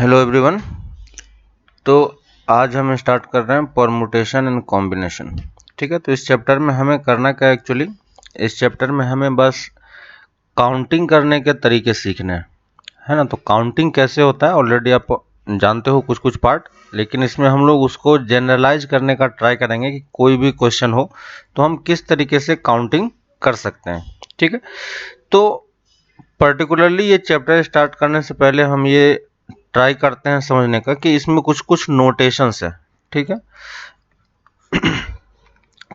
Hello everyone. तो आज हम स्टार्ट कर रहे हैं परमुटेशन एंड कॉम्बिनेशन। ठीक है, तो इस चैप्टर में हमें करना क्या है एक्चुअली, इस चैप्टर में हमें बस काउंटिंग करने के तरीके सीखने हैं, है ना। तो काउंटिंग कैसे होता है ऑलरेडी आप जानते हो कुछ कुछ पार्ट, लेकिन इसमें हम लोग उसको जनरलाइज करने का ट्राई करेंगे कि कोई भी क्वेश्चन हो तो हम किस तरीके से काउंटिंग कर सकते हैं। ठीक है, तो पर्टिकुलरली ये चैप्टर स्टार्ट करने से पहले हम ये ट्राई करते हैं समझने का कि इसमें कुछ कुछ नोटेशंस है। ठीक है,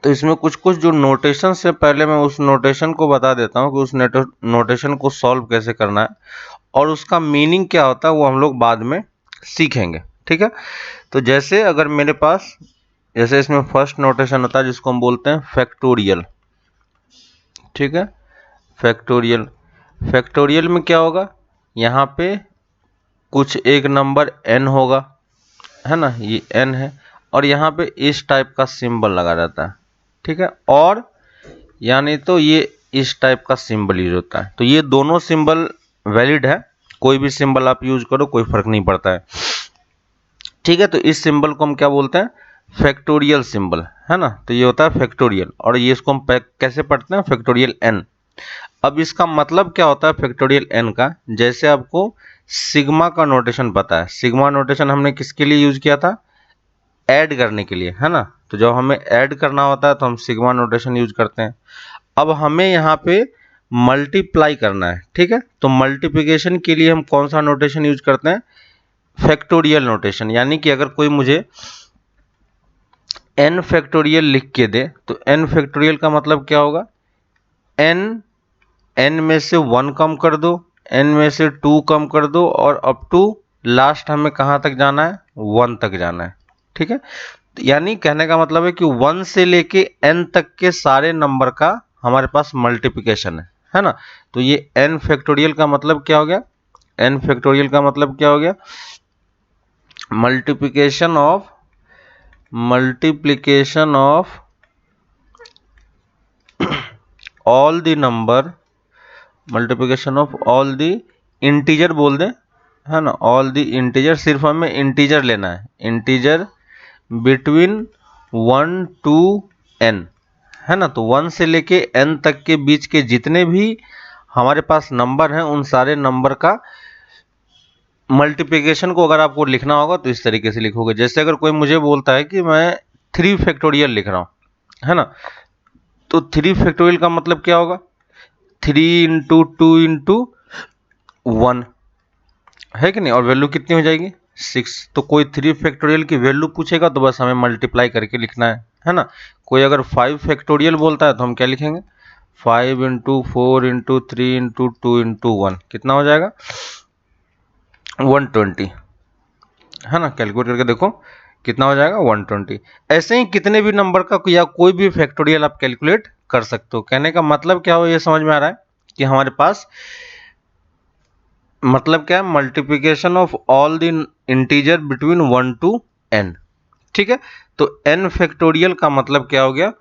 तो इसमें कुछ कुछ जो नोटेशंस है, पहले मैं उस नोटेशन को बता देता हूँ कि उस नोटेशन को सॉल्व कैसे करना है और उसका मीनिंग क्या होता है वो हम लोग बाद में सीखेंगे। ठीक है, तो जैसे अगर मेरे पास, जैसे इसमें फर्स्ट नोटेशन होता है जिसको हम बोलते हैं फैक्टोरियल। ठीक है, फैक्टोरियल, फैक्टोरियल में क्या होगा, यहाँ पे कुछ एक नंबर n होगा, है ना, ये n है, और यहाँ पे इस टाइप का सिंबल लगा रहता है। ठीक है, और यानी तो ये इस टाइप का सिंबल यूज होता है। तो ये दोनों सिंबल वैलिड है, कोई भी सिंबल आप यूज करो कोई फर्क नहीं पड़ता है। ठीक है, तो इस सिंबल को हम क्या बोलते हैं, फैक्टोरियल सिंबल, है ना। तो ये होता है फैक्टोरियल, और ये इसको हम कैसे पढ़ते हैं, फैक्टोरियल n। अब इसका मतलब क्या होता है फैक्टोरियल n का, जैसे आपको सिग्मा का नोटेशन पता है, सिग्मा नोटेशन हमने किसके लिए यूज किया था, ऐड करने के लिए, है ना। तो जब हमें ऐड करना होता है तो हम सिग्मा नोटेशन यूज करते हैं। अब हमें यहाँ पे मल्टीप्लाई करना है, ठीक है, तो मल्टीप्लिकेशन के लिए हम कौन सा नोटेशन यूज करते हैं, फैक्टोरियल नोटेशन। यानी कि अगर कोई मुझे n फैक्टोरियल लिख के दे तो n फैक्टोरियल का मतलब क्या होगा, n में से 1 कम कर दो, n में से 2 कम कर दो, और अप टू लास्ट हमें कहाँ तक जाना है, 1 तक जाना है। ठीक है, यानी कहने का मतलब है कि 1 से लेके n तक के सारे नंबर का हमारे पास मल्टीप्लिकेशन है ना। तो ये n फैक्टोरियल का मतलब क्या हो गया, n फैक्टोरियल का मतलब क्या हो गया, multiplication of all the number, multiplication of all the integer बोल दें, है ना, ऑल द इंटीजर, सिर्फ हमें इंटीजर लेना है, इंटीजर बिटवीन 1 to n, है ना। तो 1 से लेके n तक के बीच के जितने भी हमारे पास नंबर हैं उन सारे नंबर का मल्टीप्लिकेशन को अगर आपको लिखना होगा तो इस तरीके से लिखोगे। जैसे अगर कोई मुझे बोलता है कि मैं 3 फैक्टोरियल लिख रहा हूँ, है ना, तो 3 फैक्टोरियल का मतलब क्या होगा, 3 इंटू 2 इंटू 1, है कि नहीं, और वैल्यू कितनी हो जाएगी, 6। तो कोई 3 फैक्टोरियल की वैल्यू पूछेगा तो बस हमें मल्टीप्लाई करके लिखना है ना। कोई अगर 5 फैक्टोरियल बोलता है तो हम क्या लिखेंगे, 5 इंटू 4 इंटू 3 इंटू 2 इंटू 1, कितना हो जाएगा, 120, है ना। कैलकुलेट करके देखो कितना हो जाएगा, 120। ऐसे ही कितने भी नंबर का या कोई भी फैक्टोरियल आप कैलकुलेट कर सकते हो। कहने का मतलब क्या हो, ये समझ में आ रहा है कि हमारे पास मतलब क्या है, multiplication of all the integer between 1 to n। ठीक है, तो n फैक्टोरियल का मतलब क्या हो गया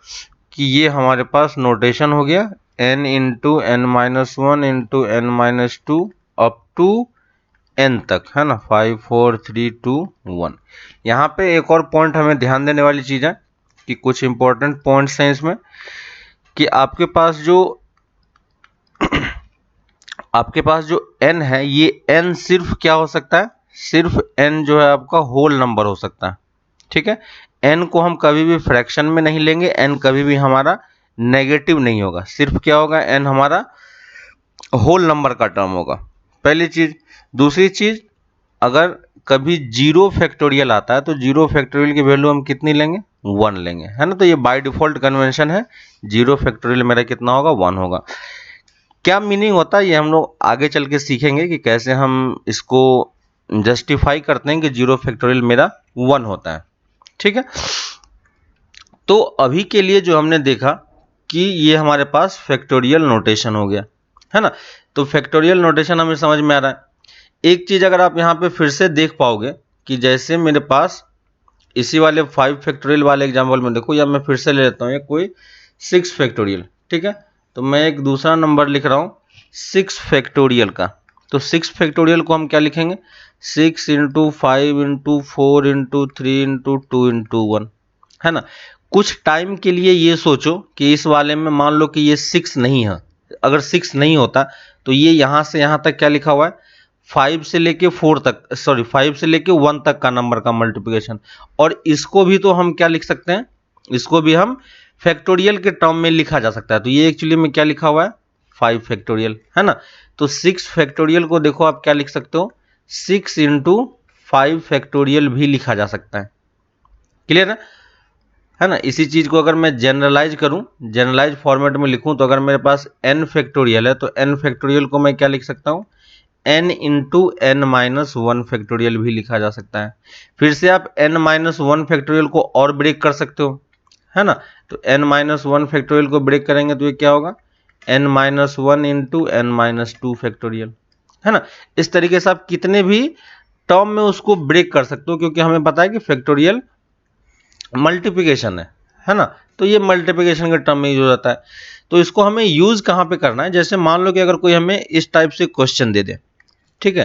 कि ये हमारे पास नोटेशन हो गया n into n minus 1 into n minus 2 up to n तक, है ना, 5 4 3 2 1। यहाँ पे एक और पॉइंट हमें ध्यान देने वाली चीज़ है कि कुछ इंपॉर्टेंट पॉइंट्स हैं इसमें, कि आपके पास जो n है, ये n सिर्फ क्या हो सकता है, सिर्फ n जो है आपका होल नंबर हो सकता है। ठीक है, n को हम कभी भी फ्रैक्शन में नहीं लेंगे, n कभी भी हमारा नेगेटिव नहीं होगा, सिर्फ क्या होगा, n हमारा होल नंबर का टर्म होगा, पहली चीज। दूसरी चीज, अगर कभी 0 फैक्टोरियल आता है तो 0 फैक्टोरियल की वैल्यू हम कितनी लेंगे, 1 लेंगे, है ना। तो ये बाय डिफॉल्ट कन्वेंशन है, 0 फैक्टोरियल मेरा कितना होगा, 1 होगा। क्या मीनिंग होता है ये हम लोग आगे चल के सीखेंगे कि कैसे हम इसको जस्टिफाई करते हैं कि 0 फैक्टोरियल मेरा 1 होता है। ठीक है, तो अभी के लिए जो हमने देखा कि ये हमारे पास फैक्टोरियल नोटेशन हो गया, है ना। तो फैक्टोरियल नोटेशन हमें समझ में आ रहा है। एक चीज अगर आप यहाँ पे फिर से देख पाओगे कि जैसे मेरे पास इसी वाले 5 फैक्टोरियल वाले एग्जाम्पल में देखो, या मैं फिर से ले लेता हूँ कोई 6 फैक्टोरियल। ठीक है, तो मैं एक दूसरा नंबर लिख रहा हूँ 6 फैक्टोरियल का, तो 6 फैक्टोरियल को हम क्या लिखेंगे, 6 into 5 into 4 into 3 into 2 into 1, है ना। कुछ टाइम के लिए ये सोचो कि इस वाले में मान लो कि ये 6 नहीं है, अगर 6 नहीं होता तो ये यहाँ से यहाँ तक क्या लिखा हुआ है, 5 से लेके 4 तक, सॉरी 5 से लेके 1 तक का नंबर का मल्टीप्लिकेशन। और इसको भी तो हम क्या लिख सकते हैं, इसको भी हम फैक्टोरियल के टर्म में लिखा जा सकता है। तो ये एक्चुअली में क्या लिखा हुआ है, 5 फैक्टोरियल, है ना। तो 6 फैक्टोरियल को देखो आप क्या लिख सकते हो, 6 इंटू 5 फैक्टोरियल भी लिखा जा सकता है। क्लियर है ना। इसी चीज को अगर मैं जनरलाइज करूं, जनरलाइज फॉर्मेट में लिखूं, तो अगर मेरे पास n फैक्टोरियल है तो n फैक्टोरियल को मैं क्या लिख सकता हूं, n into n minus 1 factorial भी लिखा जा सकता है। फिर से आप n माइनस 1 फैक्टोरियल को और ब्रेक कर सकते हो, है ना। तो n माइनस 1 फैक्टोरियल को ब्रेक करेंगे तो ये क्या होगा, n minus 1 into n minus 2 factorial, है ना। इस तरीके से आप कितने भी टर्म में उसको ब्रेक कर सकते हो, क्योंकि हमें पता है कि फैक्टोरियल मल्टीप्लिकेशन है ना। तो ये मल्टीप्लिकेशन के टर्म में यूज होता है। तो इसको हमें यूज कहाँ पे करना है, जैसे मान लो कि अगर कोई हमें इस टाइप से क्वेश्चन दे दे, ठीक है,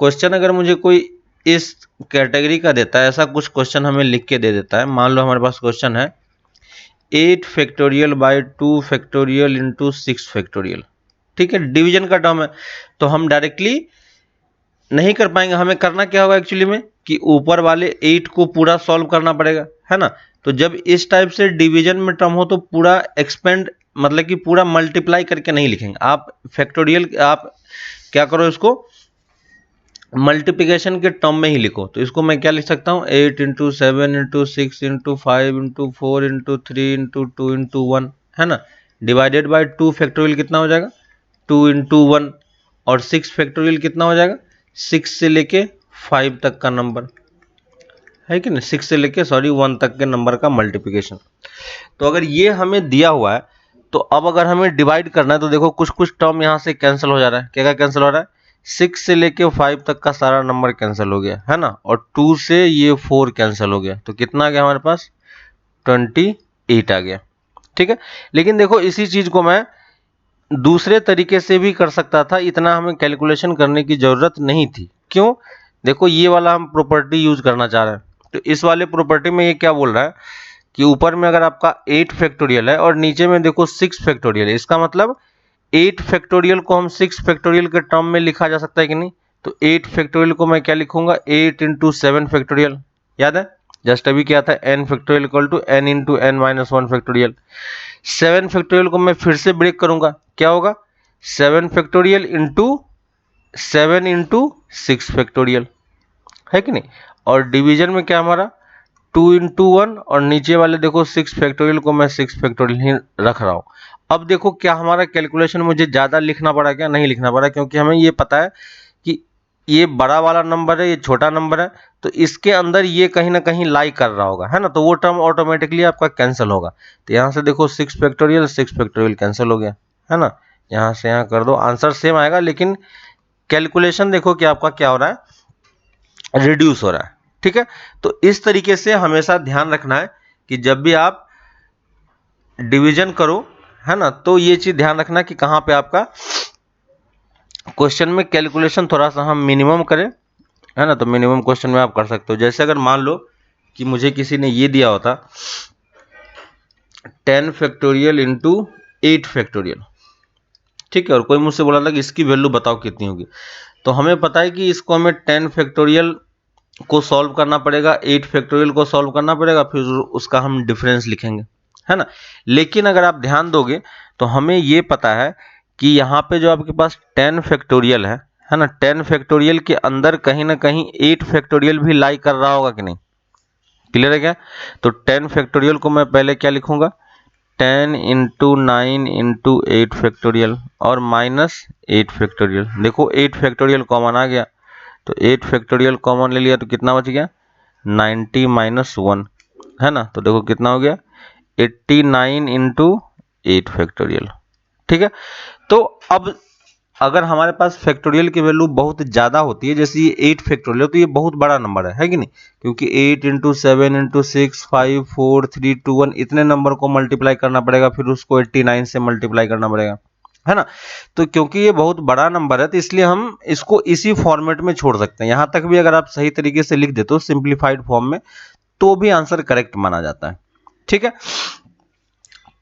क्वेश्चन अगर मुझे कोई इस कैटेगरी का देता है, ऐसा कुछ क्वेश्चन हमें लिख के दे देता है। मान लो हमारे पास क्वेश्चन है 8 factorial by 2 factorial into 6 factorial, ठीक है, डिवीजन का टर्म है। तो हम डायरेक्टली नहीं कर पाएंगे, हमें करना क्या होगा एक्चुअली में, कि ऊपर वाले 8 को पूरा सॉल्व करना पड़ेगा, है ना। तो जब इस टाइप से डिवीजन में टर्म हो तो पूरा एक्सपेंड, मतलब कि पूरा मल्टीप्लाई करके नहीं लिखेंगे आप फैक्टोरियल, आप क्या करो, इसको मल्टीप्लिकेशन के टर्म में ही लिखो। तो इसको मैं क्या लिख सकता हूँ, 8 into 7 into 6 into 5 into 4 into 3 into 2 into 1, है ना, डिवाइडेड बाई 2 फैक्टोरियल कितना हो जाएगा, 2 इंटू 1, और 6 फैक्टोरियल कितना हो जाएगा, 6 से लेके 5 तक का नंबर, है कि नहीं, 6 से लेके 1 तक के नंबर का मल्टीप्लिकेशन। तो अगर ये हमें दिया हुआ है, तो अब अगर हमें डिवाइड करना है तो देखो कुछ कुछ टर्म यहाँ से कैंसिल हो जा रहा है। क्या क्या कैंसिल हो रहा है, 6 से लेके 5 तक का सारा नंबर कैंसिल हो गया, है ना, और 2 से ये 4 कैंसिल हो गया। तो कितना आ गया हमारे पास, 28 आ गया, ठीक है। लेकिन देखो इसी चीज को मैं दूसरे तरीके से भी कर सकता था, इतना हमें कैलकुलेशन करने की जरूरत नहीं थी। क्यों, देखो ये वाला हम प्रॉपर्टी यूज करना चाह रहे हैं। तो इस वाले प्रॉपर्टी में ये क्या बोल रहा है कि ऊपर में अगर आपका 8 फैक्टोरियल है और नीचे में देखो 6 फैक्टोरियल है, इसका मतलब 8 फैक्टोरियल को हम 6 फैक्टोरियल के टर्म में लिखा जा सकता है कि नहीं। तो 8 फैक्टोरियल को मैं क्या लिखूंगा, 8 इंटू 7 फैक्टोरियल, याद है जस्ट अभी क्या था, n factorial equal to n into n minus 1 factorial. 7 factorial को मैं फिर से ब्रेक करूंगा, क्या होगा, 7 फैक्टोरियल इंटू 7 इंटू 6 फैक्टोरियल, है कि नहीं। और डिवीजन में क्या हमारा 2 इंटू 1, और नीचे वाले देखो 6 फैक्टोरियल को मैं 6 फैक्टोरियल ही रख रहा हूं। अब देखो क्या हमारा कैलकुलेशन मुझे ज़्यादा लिखना पड़ा, क्या नहीं लिखना पड़ा, क्योंकि हमें ये पता है कि ये बड़ा वाला नंबर है, ये छोटा नंबर है, तो इसके अंदर ये कहीं ना कहीं लाई कर रहा होगा, है ना। तो वो टर्म ऑटोमेटिकली आपका कैंसिल होगा। तो यहाँ से देखो 6 फैक्टोरियल कैंसिल हो गया, है ना। यहाँ से यहाँ कर दो, आंसर सेम आएगा, लेकिन कैलकुलेशन देखो कि आपका क्या हो रहा है, रिड्यूस हो रहा है, ठीक है। तो इस तरीके से हमेशा ध्यान रखना है कि जब भी आप डिवीजन करो, है ना, तो ये चीज ध्यान रखना कि कहाँ पे आपका क्वेश्चन में कैलकुलेशन थोड़ा सा हम मिनिमम करें, है ना। तो मिनिमम क्वेश्चन में आप कर सकते हो। जैसे अगर मान लो कि मुझे किसी ने ये दिया होता 10 फैक्टोरियल इंटू 8 फैक्टोरियल, ठीक है, और कोई मुझसे बोला था कि इसकी वैल्यू बताओ कितनी होगी। तो हमें पता है कि इसको हमें 10 फैक्टोरियल को सॉल्व करना पड़ेगा, 8 फैक्टोरियल को सॉल्व करना पड़ेगा, फिर उसका हम डिफरेंस लिखेंगे, है ना। लेकिन अगर आप ध्यान दोगे तो हमें ये पता है कि यहाँ पे जो आपके पास 10 फैक्टोरियल है ना, 10 फैक्टोरियल के अंदर कहीं ना कहीं 8 फैक्टोरियल भी लाई कर रहा होगा कि नहीं, क्लियर है क्या। तो 10 फैक्टोरियल को मैं पहले क्या लिखूंगा, 10 इंटू 9 इंटू 8 फैक्टोरियल और माइनस 8 फैक्टोरियल। देखो 8 फैक्टोरियल कॉमन आ गया, तो 8 फैक्टोरियल कॉमन ले लिया तो कितना बच गया, 90 माइनस 1, है ना। तो देखो कितना हो गया, 89 इंटू 8 फैक्टोरियल, ठीक है। तो अब अगर हमारे पास फैक्टोरियल की वैल्यू बहुत ज़्यादा होती है, जैसे ये 8 फैक्टोरियल, तो ये बहुत बड़ा नंबर है कि नहीं, क्योंकि 8 इंटू 7 इंटू 6 5 4 3 2 1 इतने नंबर को मल्टीप्लाई करना पड़ेगा, फिर उसको 89 से मल्टीप्लाई करना पड़ेगा, है ना। तो क्योंकि ये बहुत बड़ा नंबर है तो इसलिए हम इसको इसी फॉर्मेट में छोड़ सकते हैं। यहां तक भी अगर आप सही तरीके से लिख देते हो सिंप्लीफाइड फॉर्म में तो भी आंसर करेक्ट माना जाता है। ठीक है,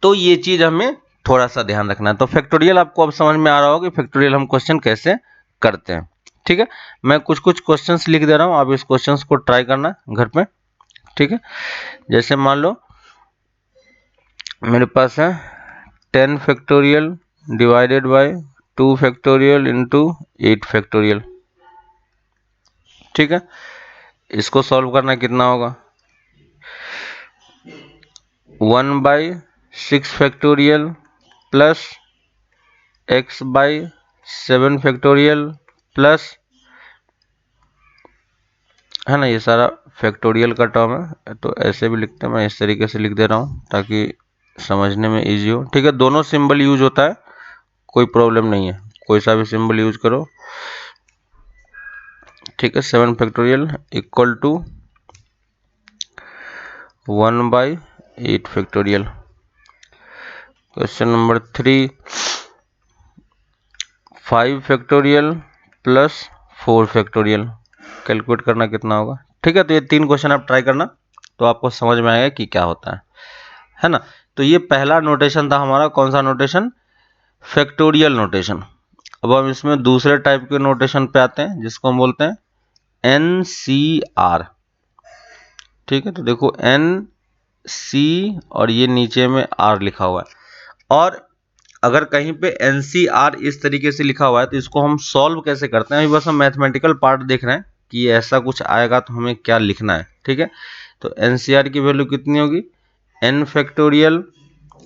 तो ये चीज हमें थोड़ा सा ध्यान रखना है। तो फैक्टोरियल आपको अब समझ में आ रहा होगा कि फैक्टोरियल हम क्वेश्चन कैसे करते हैं। ठीक है, मैं कुछ कुछ क्वेश्चंस लिख दे रहा हूं, आप इस क्वेश्चंस को ट्राई करना घर पे। ठीक है, जैसे मान लो मेरे पास है 10 factorial divided by 2 factorial into 8 factorial. ठीक है, इसको सॉल्व करना कितना होगा, 1 by 6 factorial plus x by 7 factorial plus, है ना, ये सारा फैक्टोरियल का टर्म है तो ऐसे भी लिखते हैं, मैं इस तरीके से लिख दे रहा हूँ ताकि समझने में इजी हो। ठीक है, दोनों सिंबल यूज होता है, कोई प्रॉब्लम नहीं है, कोई सा भी सिंबल यूज करो। ठीक है, 7 factorial equal to 1 by 8 factorial. Question number 3, 5 factorial plus 4 factorial, calculate करना कितना होगा। ठीक है, तो ये 3 क्वेश्चन आप ट्राई करना तो आपको समझ में आएगा कि क्या होता है ना। तो ये पहला नोटेशन था हमारा, कौन सा नोटेशन, फैक्टोरियल नोटेशन। अब हम इसमें दूसरे टाइप के नोटेशन पे आते हैं जिसको हम बोलते हैं NCR। ठीक है, तो देखो NC और ये नीचे में R लिखा हुआ है, और अगर कहीं पे NCR इस तरीके से लिखा हुआ है तो इसको हम सॉल्व कैसे करते हैं, अभी बस हम मैथमेटिकल पार्ट देख रहे हैं कि ऐसा कुछ आएगा तो हमें क्या लिखना है। ठीक है, तो NCR की वैल्यू कितनी होगी, n factorial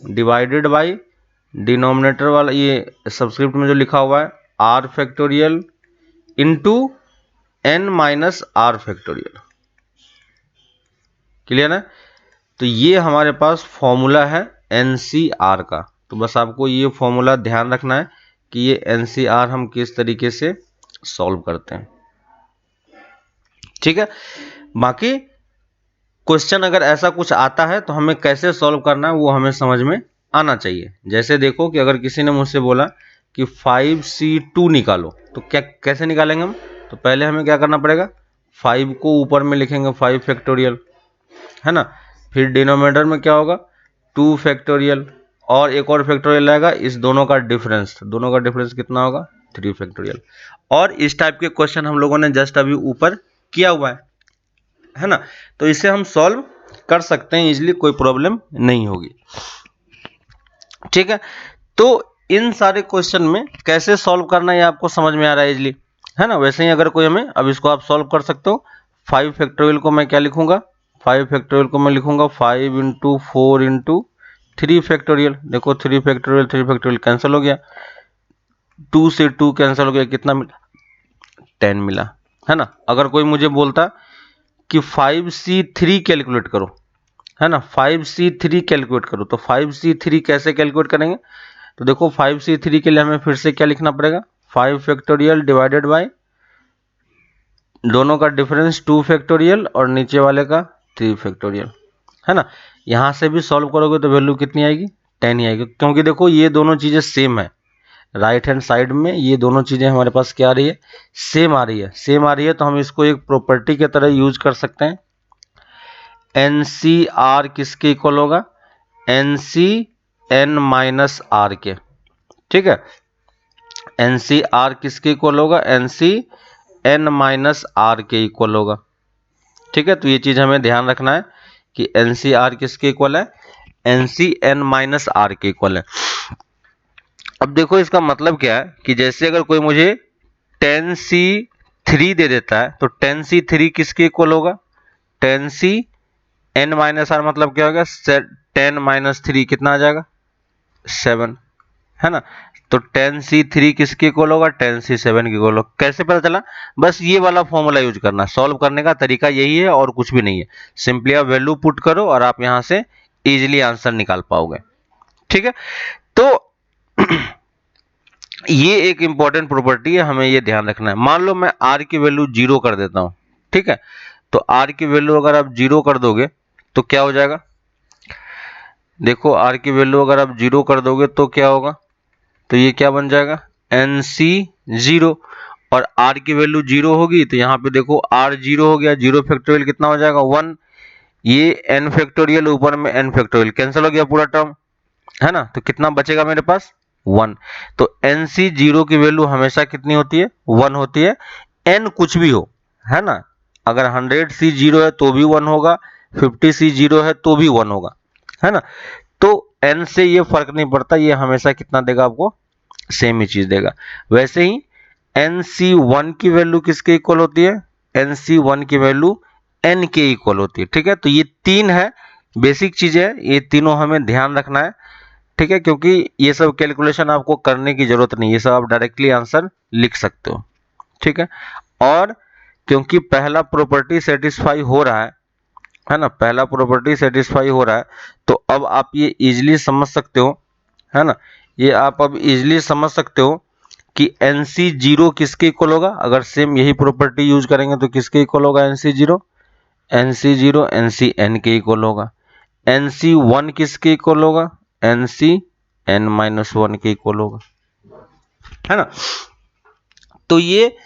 divided by denominator वाला ये सबस्क्रिप्ट में जो लिखा हुआ है R factorial into n minus R factorial. Clear है, तो ये हमारे पास फॉर्मूला है NCR का। तो बस आपको ये फॉर्मूला ध्यान रखना है कि ये NCR हम किस तरीके से सॉल्व करते हैं। ठीक है, बाकी क्वेश्चन अगर ऐसा कुछ आता है तो हमें कैसे सॉल्व करना है वो हमें समझ में आना चाहिए। जैसे देखो कि अगर किसी ने मुझसे बोला कि 5C2 निकालो तो क्या कैसे निकालेंगे हम, तो पहले हमें क्या करना पड़ेगा, 5 को ऊपर में लिखेंगे 5 फैक्टोरियल, है ना, फिर डिनोमिनेटर में क्या होगा 2 फैक्टोरियल, और एक और फैक्टोरियल आएगा, इस दोनों का डिफरेंस कितना होगा 3 फैक्टोरियल। और इस टाइप के क्वेश्चन हम लोगों ने जस्ट अभी ऊपर किया हुआ है ना, तो इसे हम सॉल्व कर सकते हैं इजीली, कोई प्रॉब्लम नहीं होगी। ठीक है, तो इन सारे क्वेश्चन में कैसे सॉल्व करना है आपको समझ में आ रहा है इजीली, है ना। वैसे ही अगर कोई हमें, अब इसको आप सॉल्व कर सकते हो। 5 फैक्टोरियल को मैं क्या लिखूंगा, 5 फैक्टोरियल को मैं लिखूंगा 5 इंटू 4 इंटू 3 फैक्टोरियल। देखो 3 फैक्टोरियल कैंसिल हो गया, 2 से 2 कैंसिल हो गया, कितना मिला 10 मिला, है ना। अगर कोई मुझे बोलता कि 5C3 कैलकुलेट करो, है ना, 5C3 कैलकुलेट करो, तो 5C3 कैसे कैलकुलेट करेंगे, तो देखो 5C3 के लिए हमें फिर से क्या लिखना पड़ेगा, 5 फैक्टोरियल डिवाइडेड बाय दोनों का डिफरेंस 2 फैक्टोरियल और नीचे वाले का 3 फैक्टोरियल, है ना। यहां से भी सॉल्व करोगे तो वैल्यू कितनी आएगी 10 ही आएगी, क्योंकि देखो ये दोनों चीजें सेम है, राइट हैंड साइड में ये दोनों चीजें हमारे पास क्या आ रही है, सेम आ रही है, तो हम इसको एक प्रॉपर्टी की तरह यूज कर सकते हैं। NCR किसके इक्वल होगा, NC n माइनस आर के। ठीक है, NCR किसके इक्वल होगा, NC n माइनस आर के इक्वल होगा। ठीक है, तो ये चीज हमें ध्यान रखना है कि NCR किसके इक्वल है, NC n माइनस आर के इक्वल है। अब देखो इसका मतलब क्या है कि जैसे अगर कोई मुझे 10C3 दे देता है तो 10C3 किसके इक्वल होगा, 10C n माइनस आर, मतलब क्या होगा 10 माइनस 3 कितना आ जाएगा 7, है ना। तो 10C3 किसके इक्वल होगा, 10C7 के इक्वल होगा। कैसे पता चला, बस ये वाला फॉर्मूला यूज करना, सॉल्व करने का तरीका यही है और कुछ भी नहीं है। सिंपली आप वैल्यू पुट करो और आप यहां से इजीली आंसर निकाल पाओगे। ठीक है, तो ये एक इंपॉर्टेंट प्रॉपर्टी है, हमें ये ध्यान रखना है। मान लो मैं r की वैल्यू 0 कर देता हूं, ठीक है, तो r की वैल्यू अगर आप 0 कर दोगे तो क्या हो जाएगा, देखो r की वैल्यू अगर आप 0 कर दोगे तो क्या होगा, तो ये क्या बन जाएगा NC0, और R की वैल्यू 0 होगी तो यहाँ पे देखो R 0 हो गया, 0 फैक्टोरियल कितना हो जाएगा 1, ये n फैक्टोरियल ऊपर में n फैक्टोरियल कैंसिल हो गया पूरा टर्म, है ना, तो कितना बचेगा मेरे पास 1। तो NC0 की वैल्यू हमेशा कितनी होती है 1 होती है, n कुछ भी हो, है ना, अगर 100C0 है तो भी 1 होगा, 50C0 है तो भी 1 होगा, है ना। तो n से ये फर्क नहीं पड़ता, ये हमेशा कितना देगा आपको सेम ही चीज देगा। वैसे ही NC1 की वैल्यू किसके इक्वल होती है, NC1 की वैल्यू n के इक्वल होती है, ठीक है। तो ये तीन है बेसिक चीजें है, ये तीनों हमें ध्यान रखना है, ठीक है, क्योंकि ये सब कैलकुलेशन आपको करने की जरूरत नहीं, ये सब आप डायरेक्टली आंसर लिख सकते हो, ठीक है। और क्योंकि पहला प्रॉपर्टी सेटिस्फाई हो रहा है ना, पहला प्रॉपर्टी सेटिस्फाई हो रहा है, तो अब आप ये इजीली समझ सकते हो, है ना, ये आप अब इजीली समझ सकते हो कि NC0 किसके इक्वल होगा, अगर सेम यही प्रॉपर्टी यूज करेंगे तो किसके इक्वल होगा NC0, NC0 NCn के इक्वल होगा। NC1 किसके इक्वल होगा, NCn-1 के इक्वल होगा, है ना। तो ये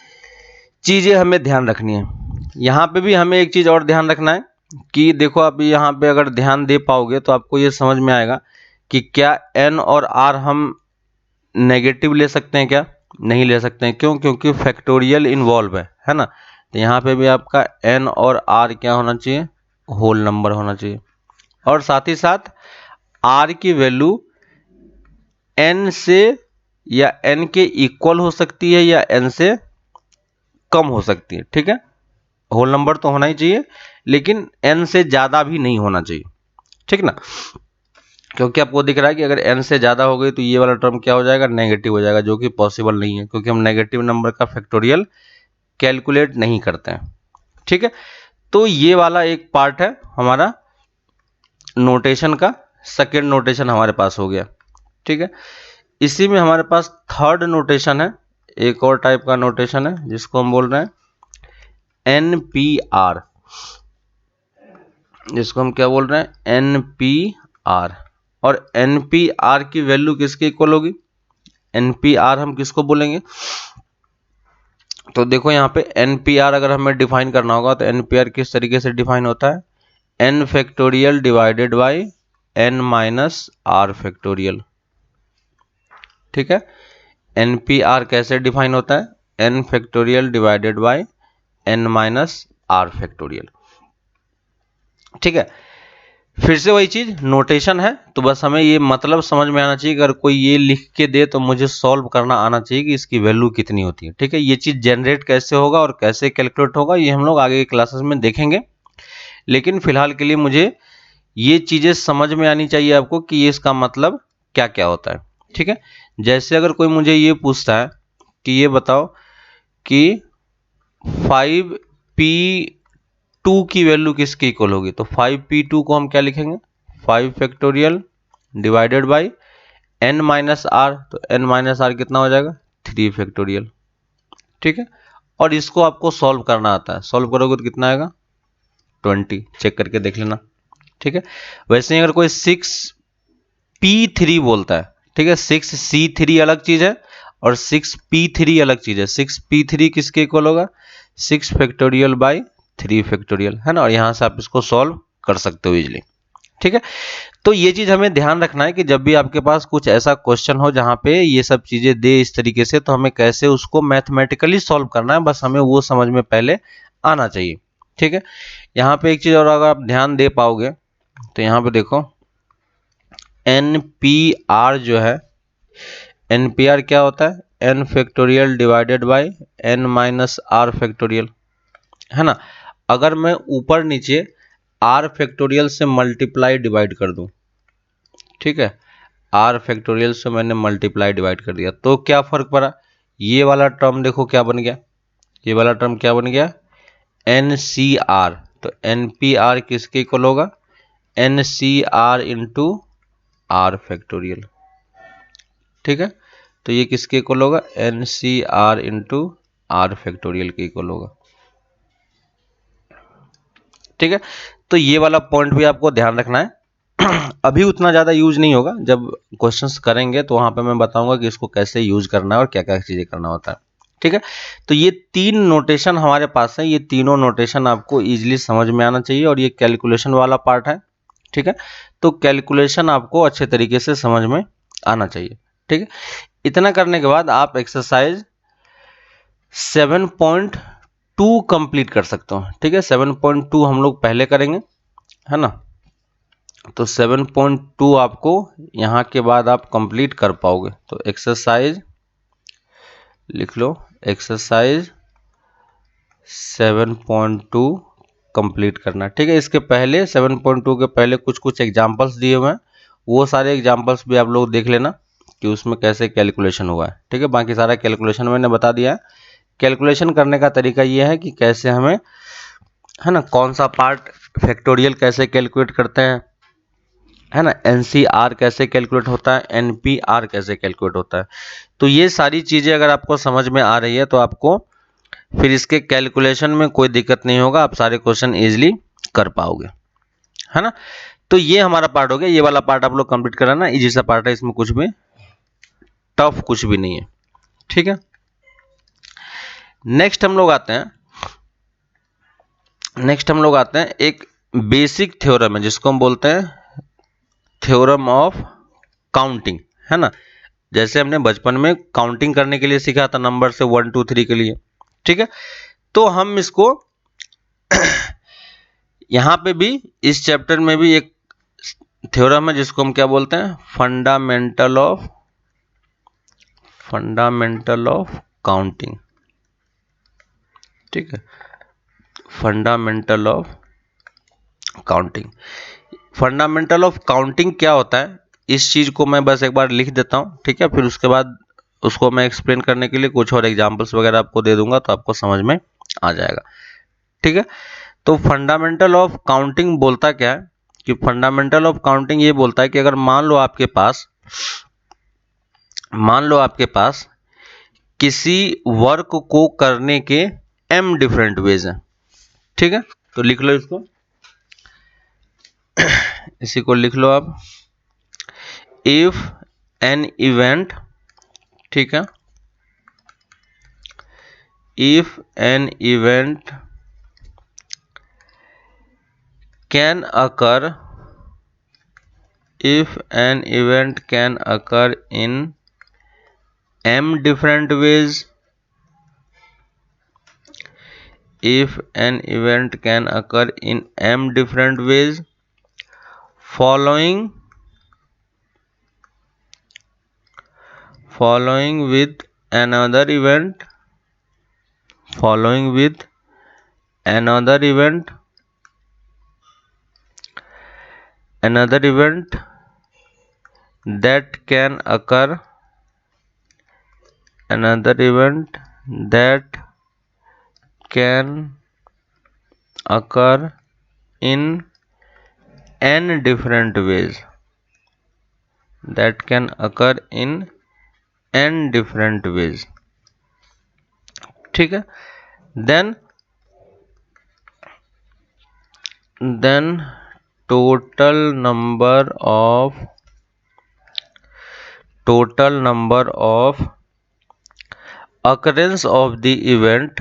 चीजें हमें ध्यान रखनी है। यहाँ पे भी हमें एक चीज और ध्यान रखना है कि देखो आप यहाँ पे अगर ध्यान दे पाओगे तो आपको ये समझ में आएगा कि क्या n और r हम नेगेटिव ले सकते हैं, क्या नहीं ले सकते हैं, क्यों, क्योंकि फैक्टोरियल इन्वॉल्व है ना। तो यहाँ पे भी आपका n और r क्या होना चाहिए, होल नंबर होना चाहिए, और साथ ही साथ r की वैल्यू n से या n के इक्वल हो सकती है या n से कम हो सकती है, ठीक है। होल नंबर तो होना ही चाहिए, लेकिन n से ज्यादा भी नहीं होना चाहिए, ठीक ना, क्योंकि आपको दिख रहा है कि अगर n से ज्यादा हो गई तो ये वाला टर्म क्या हो जाएगा, नेगेटिव हो जाएगा, जो कि पॉसिबल नहीं है, क्योंकि हम नेगेटिव नंबर का फैक्टोरियल कैलकुलेट नहीं करते हैं, ठीक है। तो ये वाला एक पार्ट है हमारा नोटेशन का, सेकेंड नोटेशन हमारे पास हो गया, ठीक है। इसी में हमारे पास थर्ड नोटेशन है, एक और टाइप का नोटेशन है जिसको हम बोल रहे हैं NPR, जिसको हम क्या बोल रहे हैं NPR। और NPR की वैल्यू किसके इक्वल होगी, NPR हम किसको बोलेंगे, तो देखो यहाँ पे NPR अगर हमें डिफाइन करना होगा तो NPR किस तरीके से डिफाइन होता है, n factorial divided by n minus r factorial, ठीक है। NPR कैसे डिफाइन होता है, n factorial divided by n minus r factorial, ठीक है। फिर से वही चीज नोटेशन है, तो बस हमें ये मतलब समझ में आना चाहिए, अगर कोई ये लिख के दे तो मुझे सॉल्व करना आना चाहिए कि इसकी वैल्यू कितनी होती है, ठीक है। ये चीज जनरेट कैसे होगा और कैसे कैलकुलेट होगा ये हम लोग आगे के क्लासेस में देखेंगे, लेकिन फिलहाल के लिए मुझे ये चीजें समझ में आनी चाहिए आपको कि ये इसका मतलब क्या क्या होता है, ठीक है। जैसे अगर कोई मुझे ये पूछता है कि ये बताओ कि 5p2 की वैल्यू किसके इक्वल होगी, तो 5p2 को हम क्या लिखेंगे, 5 factorial divided by n minus r, तो n माइनस आर कितना हो जाएगा 3 फैक्टोरियल, ठीक है। और इसको आपको सॉल्व करना आता है, सॉल्व करोगे तो कितना आएगा 20, चेक करके देख लेना, ठीक है। वैसे ही अगर कोई 6p3 बोलता है, ठीक है, 6c3 अलग चीज है और 6p3 अलग चीज है, 6p3 किसके इक्वल होगा 6 फैक्टोरियल बाई 3 फैक्टोरियल, है ना, और यहां से आप इसको सॉल्व कर सकते हो इजिली, ठीक है। तो ये चीज हमें ध्यान रखना है कि जब भी आपके पास कुछ ऐसा क्वेश्चन हो जहां पे ये सब चीजें दे इस तरीके से, तो हमें कैसे उसको मैथमेटिकली सॉल्व करना है, बस हमें वो समझ में पहले आना चाहिए, ठीक है। यहाँ पे एक चीज और अगर आप ध्यान दे पाओगे तो यहाँ पे देखो NPR जो है, NPR क्या होता है n factorial divided by n minus r factorial, है ना। अगर मैं ऊपर नीचे r फैक्टोरियल से मल्टीप्लाई डिवाइड कर दूं, ठीक है, r फैक्टोरियल से मैंने मल्टीप्लाई डिवाइड कर दिया तो क्या फर्क पड़ा, ये वाला टर्म देखो क्या बन गया, ये वाला टर्म क्या बन गया NCR, तो NPR किसके इक्वल होगा NCR इंटू R फैक्टोरियल, ठीक है। तो ये किसके इक्वल होगा NCR इंटू R फैक्टोरियल के इक्वल होगा, ठीक है। तो ये वाला पॉइंट भी आपको ध्यान रखना है अभी उतना ज़्यादा यूज नहीं होगा, जब क्वेश्चंस करेंगे तो वहाँ पे मैं बताऊंगा कि इसको कैसे यूज करना है और क्या क्या चीज़ें करना होता है। ठीक है, तो ये 3 नोटेशन हमारे पास है, ये तीनों नोटेशन आपको इजीली समझ में आना चाहिए और ये कैलकुलेशन वाला पार्ट है। ठीक है, तो कैलकुलेशन आपको अच्छे तरीके से समझ में आना चाहिए। ठीक है, इतना करने के बाद आप एक्सरसाइज 7.2 कंप्लीट कर सकते हो। ठीक है, 7.2 हम लोग पहले करेंगे, है ना, तो 7.2 आपको यहाँ के बाद आप कंप्लीट कर पाओगे। तो एक्सरसाइज लिख लो, एक्सरसाइज 7.2 कंप्लीट करना। ठीक है, इसके पहले 7.2 के पहले कुछ कुछ एग्जांपल्स दिए हुए हैं, वो सारे एग्जांपल्स भी आप लोग देख लेना कि उसमें कैसे कैलकुलेशन हुआ है। ठीक है, बाकी सारा कैलकुलेशन मैंने बता दिया है। कैलकुलेशन करने का तरीका ये है कि कैसे हमें, है ना, कौन सा पार्ट फैक्टोरियल कैसे कैलकुलेट करते हैं, है ना, एनसीआर कैसे कैलकुलेट होता है, एनपीआर कैसे कैलकुलेट होता है। तो ये सारी चीज़ें अगर आपको समझ में आ रही है तो आपको फिर इसके कैलकुलेशन में कोई दिक्कत नहीं होगा, आप सारे क्वेश्चन इजीली कर पाओगे, है ना। तो ये हमारा पार्ट हो गया, ये वाला पार्ट आप लोग कंप्लीट कराना, इजी सा पार्ट है, इसमें कुछ भी टफ कुछ भी नहीं है। ठीक है, नेक्स्ट हम लोग आते हैं एक बेसिक थ्योरम है जिसको हम बोलते हैं थ्योरम ऑफ काउंटिंग, है ना। जैसे हमने बचपन में काउंटिंग करने के लिए सीखा था नंबर से 1 2 3 के लिए। ठीक है, तो हम इसको यहाँ पे भी इस चैप्टर में भी एक थ्योरम है जिसको हम क्या बोलते हैं, फंडामेंटल ऑफ काउंटिंग। ठीक है, fundamental of counting. Fundamental of counting क्या होता है, इस चीज को मैं बस एक बार लिख देता हूँ। ठीक है, फिर उसके बाद उसको मैं एक्सप्लेन करने के लिए कुछ और एग्जांपल्स वगैरह आपको दे दूंगा तो आपको समझ में आ जाएगा। ठीक है, तो फंडामेंटल ऑफ काउंटिंग बोलता क्या है कि फंडामेंटल ऑफ काउंटिंग ये बोलता है कि अगर मान लो आपके पास किसी वर्क को करने के m डिफरेंट वेज हैं। ठीक है, तो लिख लो इसको, इसी को लिख लो आप, इफ एन इवेंट, ठीक है, if an event can occur, if an event can occur in m different ways, if an event can occur in m different ways following with another event that can occur, in n different ways, ठीक है, then total number of occurrence of the event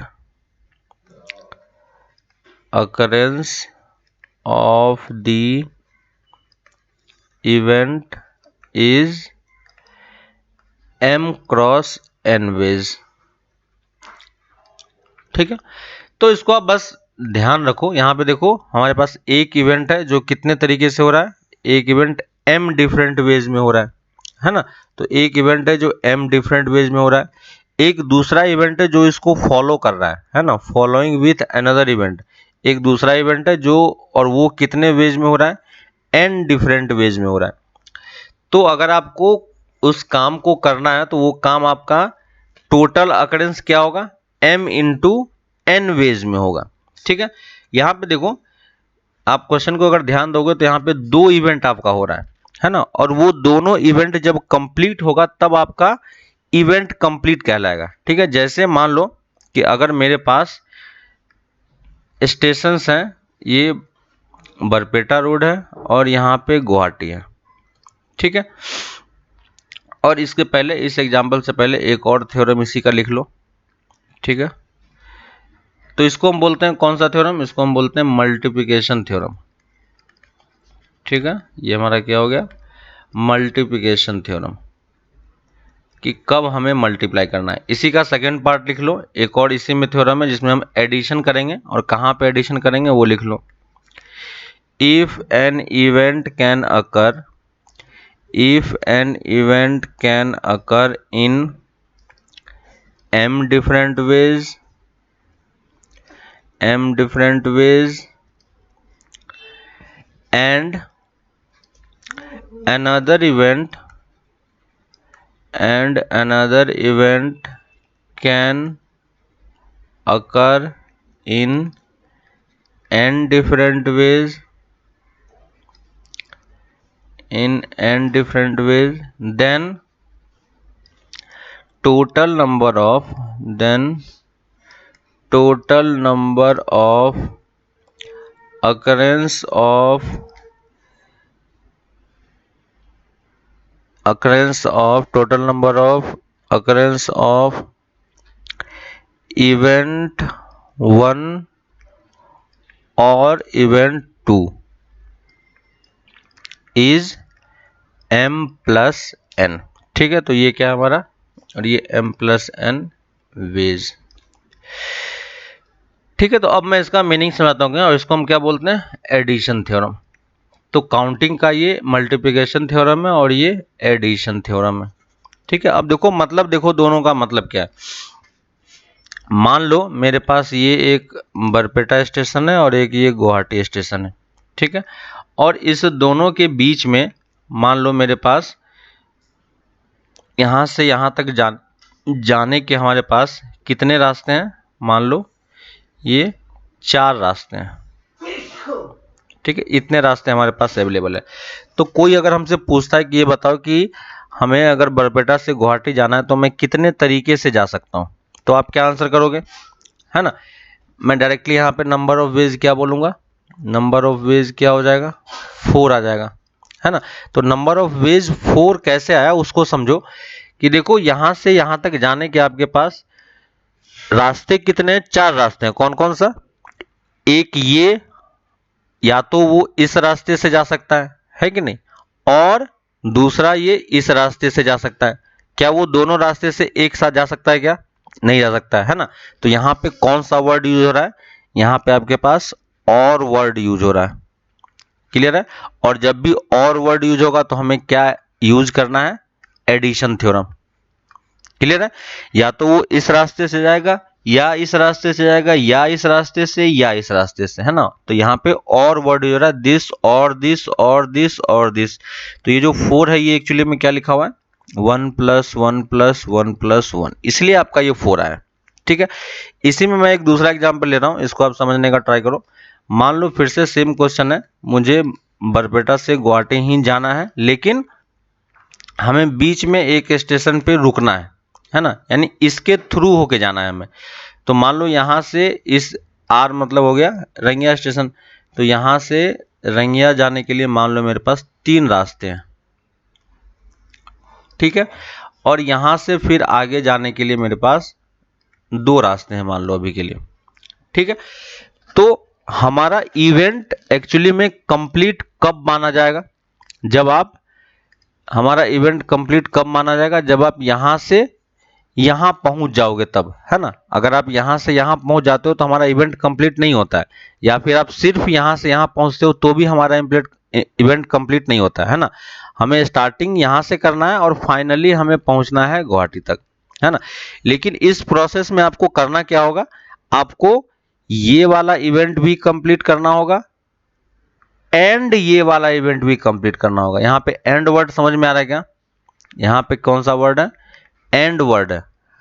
is m cross n ways। ठीक है, तो इसको आप बस ध्यान रखो, यहाँ पे देखो हमारे पास एक इवेंट है जो कितने तरीके से हो रहा है, एक इवेंट m डिफरेंट वेज में हो रहा है ना। तो एक इवेंट है जो m डिफरेंट वेज में हो रहा है, एक दूसरा इवेंट है जो इसको फॉलो कर रहा है ना, फॉलोइंग विथ अनदर इवेंट, एक दूसरा इवेंट है जो, और वो कितने वेज में हो रहा है, n डिफरेंट वेज में हो रहा है। तो अगर आपको उस काम को करना है तो वो काम आपका टोटल अकरेंस क्या होगा, m इंटू n वेज में होगा। ठीक है, यहाँ पे देखो आप क्वेश्चन को अगर ध्यान दोगे तो यहाँ पे 2 इवेंट आपका हो रहा है ना, और वो दोनों इवेंट जब कंप्लीट होगा तब आपका इवेंट कंप्लीट कहलाएगा। ठीक है, जैसे मान लो कि अगर मेरे पास स्टेशंस हैं, ये बरपेटा रोड है और यहाँ पे गुवाहाटी है, ठीक है। और इसके पहले, इस एग्जाम्पल से पहले एक और थ्योरम इसी का लिख लो, ठीक है। तो इसको हम बोलते हैं कौन सा थ्योरम, इसको हम बोलते हैं मल्टीप्लिकेशन थ्योरम, ठीक है। ये हमारा क्या हो गया, मल्टीप्लिकेशन थ्योरम, कि कब हमें मल्टीप्लाई करना है। इसी का सेकंड पार्ट लिख लो, एक और इसी में थ्योरम है जिसमें हम एडिशन करेंगे, और कहाँ पे एडिशन करेंगे वो लिख लो। If an event can occur, if an event can occur in m different ways, m different ways, and another event can occur in n different ways, then total number of occurrence of event 1 और event 2 is m plus n, ठीक है। तो ये क्या है हमारा, और ये m plus n वेज, ठीक है। तो अब मैं इसका मीनिंग समझाता हूँ, और इसको हम क्या बोलते हैं, एडिशन थ्योरम। तो काउंटिंग का ये मल्टीप्लिकेशन थ्योरम है और ये एडिशन थ्योरम है, ठीक है। अब देखो मतलब, देखो दोनों का मतलब क्या है। मान लो मेरे पास ये एक बरपेटा स्टेशन है और एक ये गुवाहाटी स्टेशन है, ठीक है। और इस दोनों के बीच में मान लो मेरे पास यहाँ से यहाँ तक जाने के हमारे पास कितने रास्ते हैं, मान लो ये 4 रास्ते हैं, ठीक है। इतने रास्ते हमारे पास अवेलेबल है। तो कोई अगर हमसे पूछता है कि ये बताओ कि हमें अगर बरपेटा से गुवाहाटी जाना है तो मैं कितने तरीके से जा सकता हूँ, तो आप क्या आंसर करोगे, है ना। मैं डायरेक्टली यहाँ पे नंबर ऑफ वेज क्या बोलूँगा, नंबर ऑफ वेज क्या हो जाएगा, 4 आ जाएगा, है ना। तो नंबर ऑफ वेज 4 कैसे आया उसको समझो, कि देखो यहाँ से यहाँ तक जाने के आपके पास रास्ते कितने हैं, 4 रास्ते हैं। कौन कौन सा, एक ये, या तो वो इस रास्ते से जा सकता है कि नहीं, और दूसरा ये इस रास्ते से जा सकता है। क्या वो दोनों रास्ते से एक साथ जा सकता है, क्या नहीं जा सकता है ना। तो यहाँ पे कौन सा वर्ड यूज हो रहा है, यहाँ पे आपके पास और वर्ड यूज हो रहा है, क्लियर है। और जब भी और वर्ड यूज होगा तो हमें क्या यूज करना है, एडिशन थ्योरम, क्लियर है। या तो वो इस रास्ते से जाएगा, या इस रास्ते से जाएगा, या इस रास्ते से, या इस रास्ते से, है ना। तो यहाँ पे और वर्ड हो रहा है, दिस और दिस और दिस और दिस। तो ये जो 4 है ये एक्चुअली में क्या लिखा हुआ है, 1 + 1 + 1 + 1, इसलिए आपका ये 4 आया, ठीक है। इसी में मैं एक दूसरा एग्जाम्पल ले रहा हूँ, इसको आप समझने का ट्राई करो। मान लो फिर से सेम क्वेश्चन है, मुझे बरपेटा से गुवाहाटी ही जाना है, लेकिन हमें बीच में एक स्टेशन पे रुकना है ना, यानी इसके थ्रू होके जाना है हमें। तो मान लो यहाँ से इस आर मतलब हो गया रंगिया स्टेशन, तो यहाँ से रंगिया जाने के लिए मान लो मेरे पास 3 रास्ते हैं, ठीक है। और यहाँ से फिर आगे जाने के लिए मेरे पास 2 रास्ते हैं मान लो अभी के लिए, ठीक है। तो हमारा इवेंट एक्चुअली में कंप्लीट कब माना जाएगा, जब आप, हमारा इवेंट कंप्लीट कब माना जाएगा, जब आप यहां से यहां पहुंच जाओगे तब, है ना। अगर आप यहां से यहां पहुंच जाते हो तो हमारा इवेंट कंप्लीट नहीं होता है, या फिर आप सिर्फ यहां से यहां पहुंचते हो तो भी हमारा इवेंट कंप्लीट नहीं होता है ना। हमें स्टार्टिंग यहां से करना है और फाइनली हमें पहुंचना है गुवाहाटी तक, है ना। लेकिन इस प्रोसेस में आपको करना क्या होगा, आपको ये वाला इवेंट भी कंप्लीट करना होगा एंड ये वाला इवेंट भी कंप्लीट करना होगा। यहाँ पे एंड वर्ड समझ में आ रहा है क्या, यहाँ पे कौन सा वर्ड है, एंड वर्ड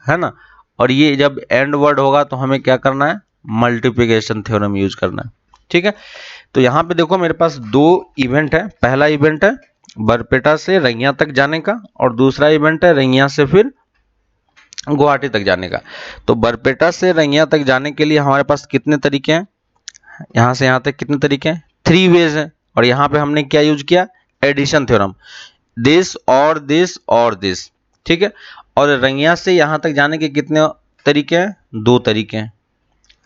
है ना। और ये जब एंड वर्ड होगा तो हमें क्या करना है, मल्टीप्लिकेशन थ्योरम यूज करना है, ठीक है। तो यहाँ पे देखो मेरे पास 2 इवेंट है, पहला इवेंट है बरपेटा से रंगिया तक जाने का, और दूसरा इवेंट है रंगिया से फिर गुवाहाटी तक जाने का। तो बरपेटा से रंगिया तक जाने के लिए हमारे पास कितने तरीके हैं, यहाँ से यहाँ तक कितने तरीके हैं, 3 वेज हैं, और यहाँ पे हमने क्या यूज किया, एडिशन थ्योरम, दिस और दिस और दिस, ठीक है। और रंगिया से यहाँ तक जाने के कितने तरीके हैं, 2 तरीके हैं,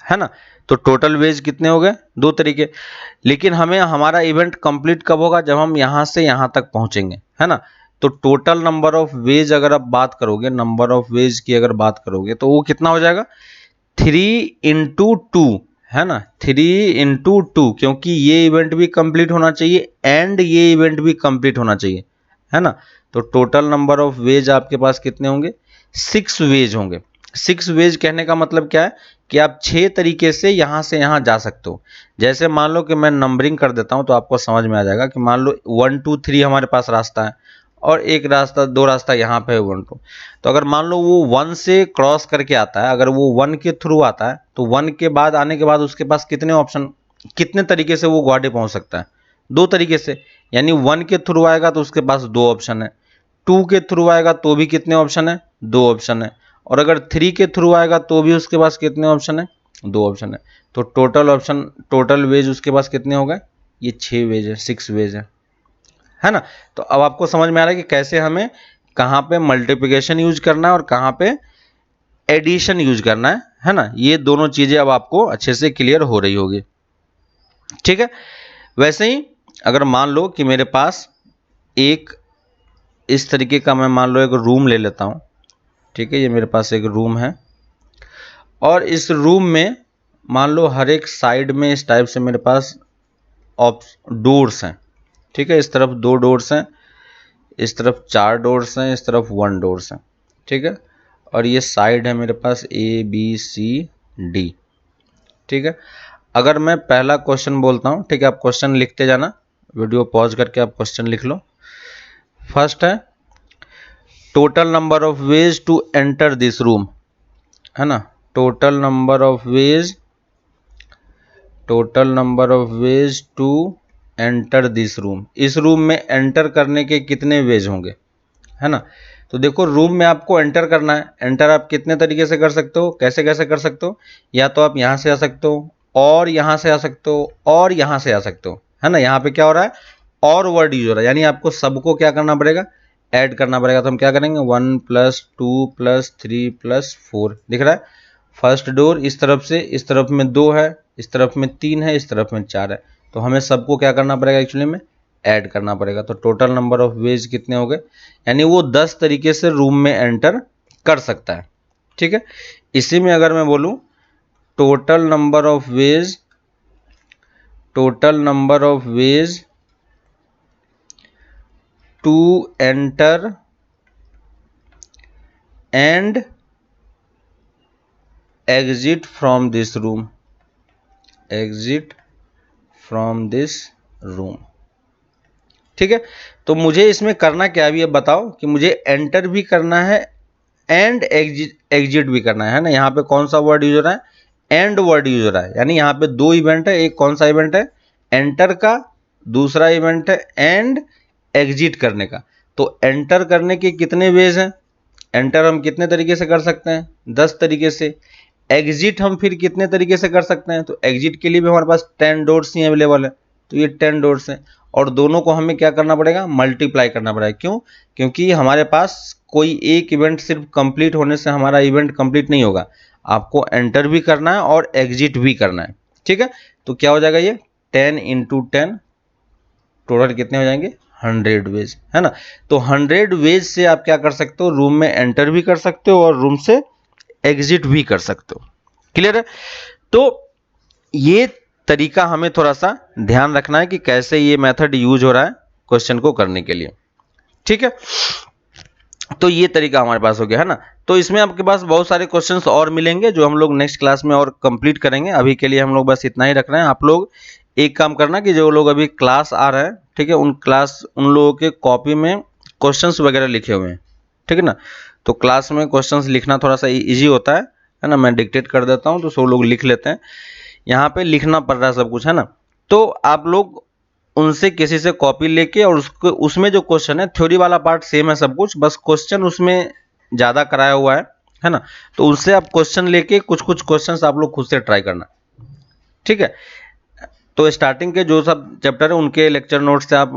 है ना। तो टोटल वेज कितने हो गए, 2 तरीके। लेकिन हमें हमारा इवेंट कंप्लीट कब होगा, जब हम यहाँ से यहाँ तक पहुंचेंगे, है ना। तो टोटल नंबर ऑफ वेज अगर आप बात करोगे, नंबर ऑफ वेज की अगर बात करोगे तो वो कितना हो जाएगा, 3 × 2, है ना, 3 × 2, क्योंकि ये इवेंट भी कंप्लीट होना चाहिए एंड ये इवेंट भी कंप्लीट होना चाहिए, है ना। तो टोटल नंबर ऑफ वेज आपके पास कितने होंगे, 6 वेज होंगे। 6 वेज कहने का मतलब क्या है कि आप 6 तरीके से यहाँ से यहाँ जा सकते हो। जैसे मान लो कि मैं नंबरिंग कर देता हूँ तो आपको समझ में आ जाएगा कि मान लो 1 2 3 हमारे पास रास्ता है, और एक रास्ता, 2 रास्ता यहाँ पे है 1 2। तो अगर मान लो वो 1 से क्रॉस करके आता है, अगर वो 1 के थ्रू आता है, तो 1 के बाद आने के बाद उसके पास कितने ऑप्शन, कितने तरीके से वो ग्वाडे पहुंच सकता है, 2 तरीके से। यानी 1 के थ्रू आएगा तो उसके पास 2 ऑप्शन है, 2 के थ्रू आएगा तो भी कितने ऑप्शन है, 2 ऑप्शन है, और अगर 3 के थ्रू आएगा तो भी उसके पास कितने ऑप्शन है, 2 ऑप्शन है। तो टोटल ऑप्शन, टोटल वेज उसके पास कितने हो गए, ये 6 वेज है, 6 वेज है ना। तो अब आपको समझ में आ रहा है कि कैसे हमें कहाँ पे मल्टीप्लिकेशन यूज करना है और कहाँ पे एडिशन यूज करना है ना। ये दोनों चीजें अब आपको अच्छे से क्लियर हो रही होगी, ठीक है। वैसे ही अगर मान लो कि मेरे पास एक इस तरीके का, मैं मान लो एक रूम ले लेता हूँ, ठीक है। ये मेरे पास एक रूम है, और इस रूम में मान लो हर एक साइड में इस टाइप से मेरे पास डोर्स हैं, ठीक है। इस तरफ 2 डोर्स हैं, इस तरफ 4 डोर्स हैं, इस तरफ 1 डोर्स हैं, ठीक है। और ये साइड है मेरे पास ABCD, ठीक है। अगर मैं पहला क्वेश्चन बोलता हूँ, ठीक है, आप क्वेश्चन लिखते जाना, वीडियो पॉज करके आप क्वेश्चन लिख लो। फर्स्ट है total number of ways to enter this room, है ना। Total number of ways, total number of ways to enter this room, इस रूम में एंटर करने के कितने वेज होंगे, है ना। तो देखो रूम में आपको एंटर करना है, एंटर आप कितने तरीके से कर सकते हो, कैसे कैसे कर सकते हो, या तो आप यहाँ से आ सकते हो, और यहाँ से आ सकते हो, और यहाँ से आ सकते हो, है ना। यहाँ पे क्या हो रहा है, और वर्ड यूज हो रहा है, यानी आपको सबको क्या करना पड़ेगा, ऐड करना पड़ेगा। तो हम क्या करेंगे, 1 + 2 + 3 + 4, दिख रहा है। फर्स्ट डोर इस तरफ से, इस तरफ में 2 है, इस तरफ में 3 है, इस तरफ में 4 है, तो हमें सबको क्या करना पड़ेगा, एक्चुअली में ऐड करना पड़ेगा। तो टोटल नंबर ऑफ वेज कितने हो गए, यानी वो 10 तरीके से रूम में एंटर कर सकता है, ठीक है। इसी में अगर मैं बोलूं total number of ways, total number of ways to enter and exit from this room, exit from this room, ठीक है। तो मुझे इसमें करना क्या, अभी अब बताओ कि मुझे एंटर भी करना है एंड एग्जिट भी करना है ना। यहाँ पे कौन सा वर्ड यूज हो रहा है, एंड वर्ड यूज हो रहा है, यानी यहाँ पे 2 इवेंट है, एक कौन सा इवेंट है, एंटर का, दूसरा इवेंट है एंड एग्जिट करने का। तो एंटर करने के कितने वेज हैं, एंटर हम कितने तरीके से कर सकते हैं, 10 तरीके से। एग्जिट हम फिर कितने तरीके से कर सकते हैं, तो एग्जिट के लिए भी हमारे पास 10 डोर्स ही अवेलेबल है, तो ये 10 डोर्स हैं, और दोनों को हमें क्या करना पड़ेगा, मल्टीप्लाई करना पड़ेगा। क्यों, क्योंकि हमारे पास कोई एक इवेंट सिर्फ कंप्लीट होने से हमारा इवेंट कंप्लीट नहीं होगा, आपको एंटर भी करना है और एग्जिट भी करना है, ठीक है। तो क्या हो जाएगा, ये 10 × 10, टोटल कितने हो जाएंगे, 100 वेज, है ना। तो 100 वेज से आप क्या कर सकते हो, रूम में एंटर भी कर सकते हो और रूम से एग्जिट भी कर सकते हो, क्लियर है। तो ये तरीका हमें थोड़ा सा ध्यान रखना है कि कैसे ये मेथड यूज हो रहा है क्वेश्चन को करने के लिए, ठीक है। तो ये तरीका हमारे पास हो गया, है ना। तो इसमें आपके पास बहुत सारे क्वेश्चंस और मिलेंगे जो हम लोग नेक्स्ट क्लास में और कंप्लीट करेंगे। अभी के लिए हम लोग बस इतना ही रख रहे हैं। आप लोग एक काम करना कि जो लोग अभी क्लास आ रहे हैं, ठीक है, उन लोगों के कॉपी में क्वेश्चंस वगैरह लिखे हुए हैं, ठीक है ना। तो क्लास में क्वेश्चंस लिखना थोड़ा सा ईजी होता है ना। मैं डिक्टेट कर देता हूँ तो सब लोग लिख लेते हैं, यहाँ पे लिखना पड़ रहा है सब कुछ, है ना। तो आप लोग उनसे किसी से कॉपी लेके, और उसको उसमें जो क्वेश्चन है, थ्योरी वाला पार्ट सेम है सब कुछ, बस क्वेश्चन उसमें ज़्यादा कराया हुआ है ना। तो उससे आप क्वेश्चन लेके कुछ कुछ क्वेश्चंस आप लोग खुद से ट्राई करना, ठीक है। तो स्टार्टिंग के जो सब चैप्टर है उनके लेक्चर नोट से आप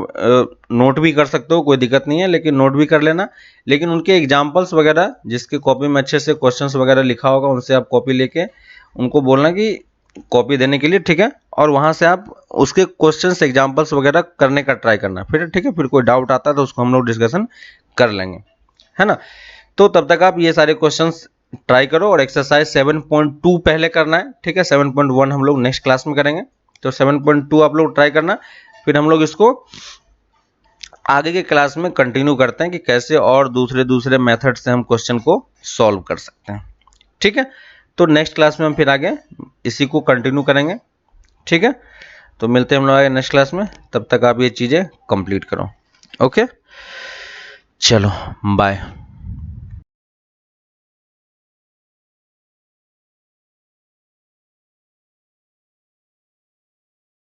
नोट भी कर सकते हो, कोई दिक्कत नहीं है, लेकिन नोट भी कर लेना। लेकिन उनके एग्जाम्पल्स वगैरह जिसके कॉपी में अच्छे से क्वेश्चंस वगैरह लिखा होगा उनसे आप कॉपी लेके उनको बोलना कि कॉपी देने के लिए, ठीक है। और वहाँ से आप उसके क्वेश्चंस एग्जाम्पल्स वगैरह करने का ट्राई करना, फिर ठीक है। फिर कोई डाउट आता है तो उसको हम लोग डिस्कशन कर लेंगे, है ना। तो तब तक आप ये सारे क्वेश्चंस ट्राई करो। और एक्सरसाइज 7.2 पहले करना है, ठीक है। 7.1 हम लोग नेक्स्ट क्लास में करेंगे, तो 7.2 आप लोग ट्राई करना। फिर हम लोग इसको आगे के क्लास में कंटिन्यू करते हैं कि कैसे और दूसरे दूसरे मेथड से हम क्वेश्चन को सॉल्व कर सकते हैं, ठीक है। तो नेक्स्ट क्लास में हम फिर आगे इसी को कंटिन्यू करेंगे, ठीक है। तो मिलते हैं हम लोग आगे नेक्स्ट क्लास में, तब तक आप ये चीज़ें कंप्लीट करो। ओके, चलो बाय।